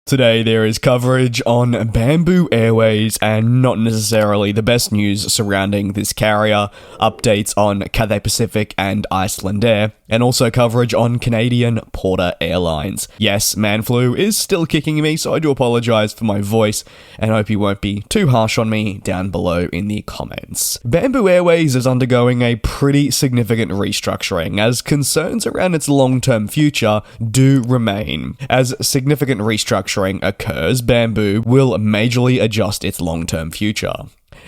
Today there is coverage on Bamboo Airways and not necessarily the best news surrounding this carrier, updates on Cathay Pacific and Icelandair, and also coverage on Canadian Porter Airlines. Yes, man flu is still kicking me, so I do apologise for my voice and hope you won't be too harsh on me down below in the comments. Bamboo Airways is undergoing a pretty significant restructuring as concerns around its long-term future do remain. As significant restructuring occurs, Bamboo will majorly adjust its long-term future.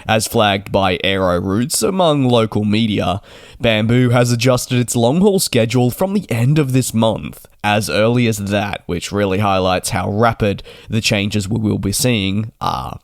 As flagged by Aero Routes among local media, Bamboo has adjusted its long-haul schedule from the end of this month, as early as that, which really highlights how rapid the changes we will be seeing are.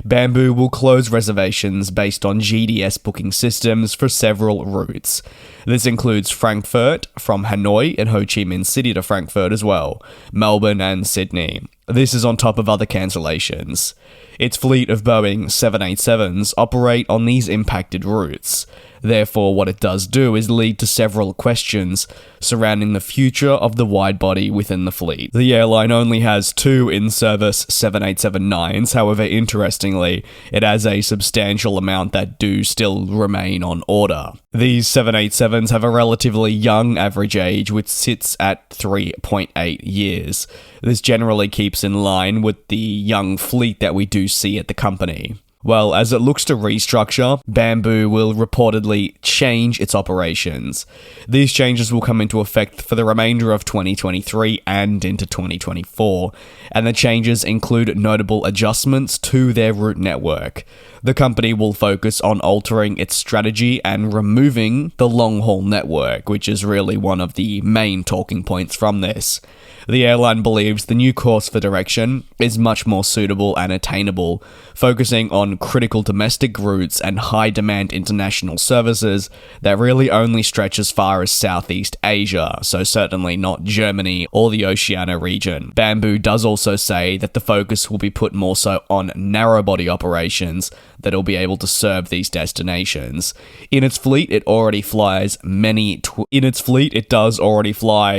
Bamboo will close reservations based on GDS booking systems for several routes. This includes Frankfurt from Hanoi and Ho Chi Minh City to Frankfurt as well, Melbourne and Sydney. This is on top of other cancellations. Its fleet of Boeing 787s operate on these impacted routes. Therefore, what it does do is lead to several questions surrounding the future of the wide-body within the fleet. The airline only has 2 in-service 787-9s, however, interestingly, it has a substantial amount that do still remain on order. These 787s have a relatively young average age, which sits at 3.8 years. This generally keeps in line with the young fleet that we do see at the company. Well, as it looks to restructure, Bamboo will reportedly change its operations. These changes will come into effect for the remainder of 2023 and into 2024, and the changes include notable adjustments to their route network. The company will focus on altering its strategy and removing the long-haul network, which is really one of the main talking points from this. The airline believes the new course for direction is much more suitable and attainable, focusing on critical domestic routes and high-demand international services that really only stretch as far as Southeast Asia, so certainly not Germany or the Oceania region. Bamboo does also say that the focus will be put more so on narrow-body operations that will be able to serve these destinations. In its fleet, it does already fly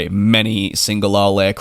many single-aisle aircraft,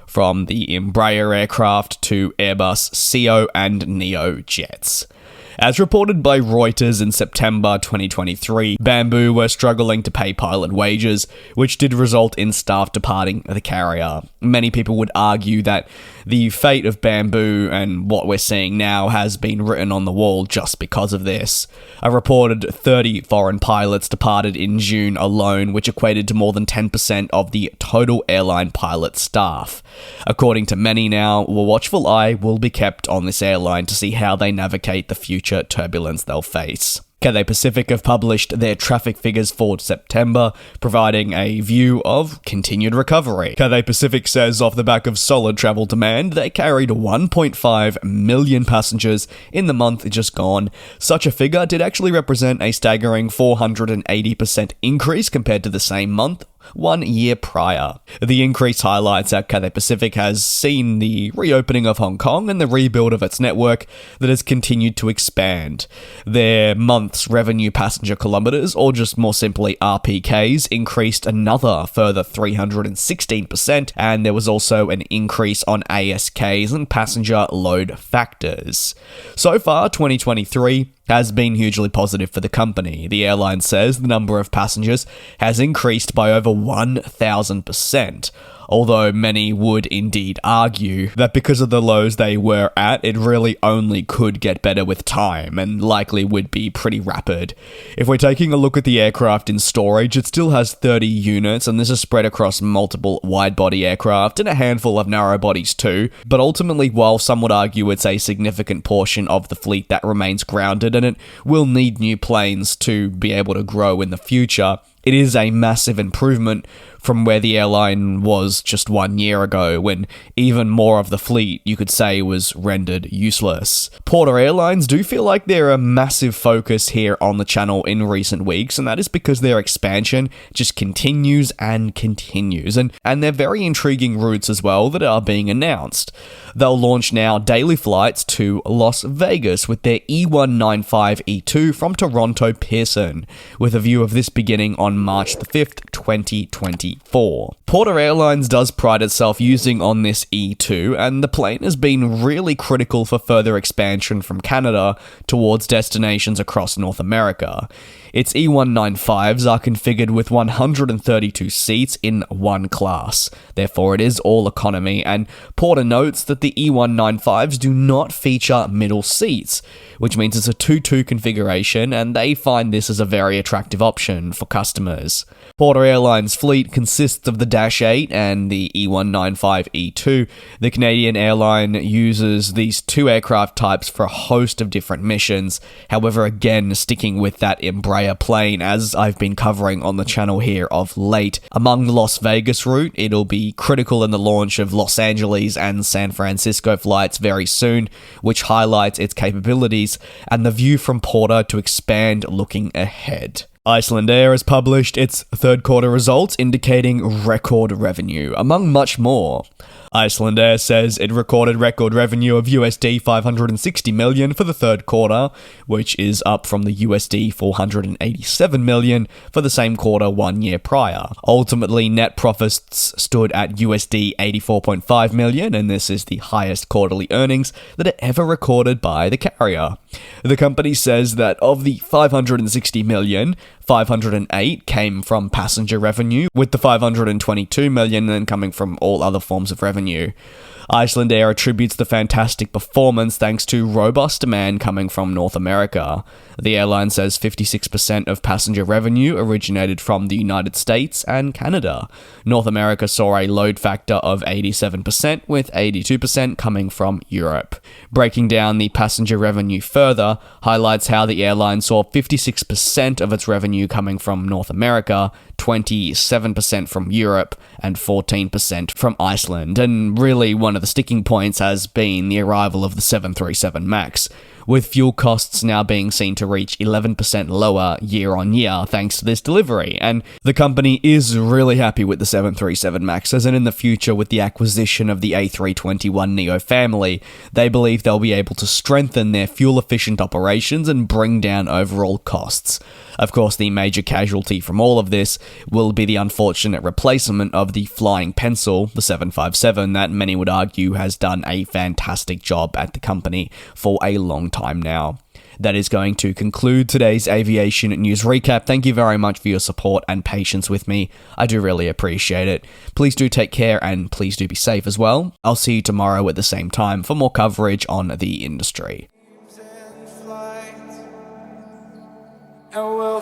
from the Embraer aircraft to Airbus, CO and Neo jets. As reported by Reuters in September 2023, Bamboo were struggling to pay pilot wages, which did result in staff departing the carrier. Many people would argue that the fate of Bamboo and what we're seeing now has been written on the wall just because of this. A reported 30 foreign pilots departed in June alone, which equated to more than 10% of the total airline pilot staff. According to many now, a watchful eye will be kept on this airline to see how they navigate the future turbulence they'll face. Cathay Pacific have published their traffic figures for September, providing a view of continued recovery. Cathay Pacific says off the back of solid travel demand, they carried 1.5 million passengers in the month just gone. Such a figure did actually represent a staggering 480% increase compared to the same month 1 year prior. The increase highlights how Cathay Pacific has seen the reopening of Hong Kong and the rebuild of its network that has continued to expand. Their month's revenue passenger kilometres, or just more simply RPKs, increased another further 316%, and there was also an increase on ASKs and passenger load factors. So far, 2023 has been hugely positive for the company. The airline says the number of passengers has increased by over 1,000%. Although many would indeed argue that because of the lows they were at, it really only could get better with time, and likely would be pretty rapid. If we're taking a look at the aircraft in storage, it still has 30 units, and this is spread across multiple wide-body aircraft and a handful of narrow-bodies too, but ultimately, while some would argue it's a significant portion of the fleet that remains grounded, and it will need new planes to be able to grow in the future, it is a massive improvement from where the airline was just 1 year ago, when even more of the fleet, you could say, was rendered useless. Porter Airlines do feel like they're a massive focus here on the channel in recent weeks, and that is because their expansion just continues and continues, and they're very intriguing routes as well that are being announced. They'll launch now daily flights to Las Vegas with their E195-E2 from Toronto Pearson, with a view of this beginning on March the 5th, 2024. Porter Airlines does pride itself using on this E2, and the plane has been really critical for further expansion from Canada towards destinations across North America. Its E195s are configured with 132 seats in one class, therefore it is all economy, and Porter notes that the E195s do not feature middle seats, which means it's a 2-2 configuration, and they find this as a very attractive option for customers. Porter Airlines' fleet consists of the Dash 8 and the E195-E2. The Canadian airline uses these two aircraft types for a host of different missions. However, again, sticking with that Embraer plane, as I've been covering on the channel here of late. Among the Las Vegas route, it'll be critical in the launch of Los Angeles and San Francisco flights very soon, which highlights its capabilities and the view from Porter to expand looking ahead. Icelandair has published its third quarter results indicating record revenue, among much more. Icelandair says it recorded record revenue of USD 560 million for the third quarter, which is up from the USD 487 million for the same quarter 1 year prior. Ultimately, net profits stood at USD 84.5 million, and this is the highest quarterly earnings that are ever recorded by the carrier. The company says that of the 560 million, 508 came from passenger revenue, with the 522 million then coming from all other forms of revenue. Icelandair attributes the fantastic performance thanks to robust demand coming from North America. The airline says 56% of passenger revenue originated from the United States and Canada. North America saw a load factor of 87%, with 82% coming from Europe. Breaking down the passenger revenue further highlights how the airline saw 56% of its revenue coming from North America, 27% from Europe, and 14% from Iceland. And really, one of the sticking points has been the arrival of the 737 MAX, with fuel costs now being seen to reach 11% lower year on year thanks to this delivery. And the company is really happy with the 737 MAXs, and in the future with the acquisition of the A321neo family, they believe they'll be able to strengthen their fuel-efficient operations and bring down overall costs. Of course, the major casualty from all of this will be the unfortunate replacement of the flying pencil, the 757, that many would argue has done a fantastic job at the company for a long time now. That is going to conclude today's aviation news recap. Thank you very much for your support and patience with me. I do really appreciate it. Please do take care and please do be safe as well. I'll see you tomorrow at the same time for more coverage on the industry. And we'll